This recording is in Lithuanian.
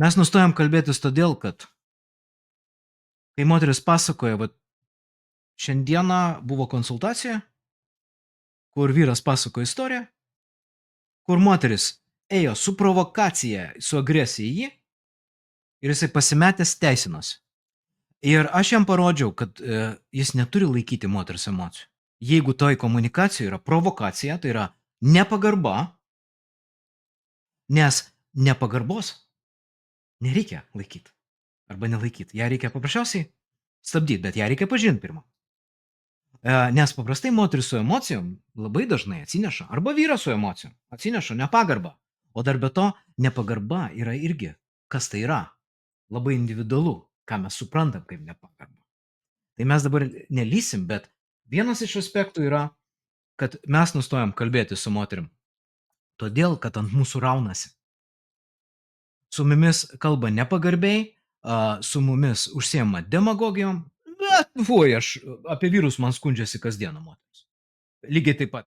Mes nustojam kalbėtis todėl, kad kai moteris pasakoja, vat šiandieną buvo konsultacija, kur vyras pasakojo istoriją, kur moteris ėjo su provokacija, su agresija į jį ir jisai pasimetęs teisinosi. Ir aš jam parodžiau, kad jis neturi laikyti moters emocijų. Jeigu toj komunikacijoje yra provokacija, tai yra nepagarba, nes nepagarbos nereikia laikyti arba nelaikyti. Ją reikia paprasčiausiai stabdyti, bet ją reikia pažinti pirmą. Nes paprastai moteris su emocijom labai dažnai atsineša, arba vyras su emocijom atsineša nepagarbą. O dar be to, nepagarba yra irgi, kas tai yra, labai individualu, ką mes suprantam kaip nepagarbą. Tai mes dabar nelysim, bet vienas iš aspektų yra, kad mes nustojam kalbėti su moterim, todėl, kad ant mūsų raunasi. Su mumis kalba nepagarbiai, su mumis užsiema demagogijom, bet, voi, apie vyrus man skundžiasi kasdieną moteris. Lygiai taip pat.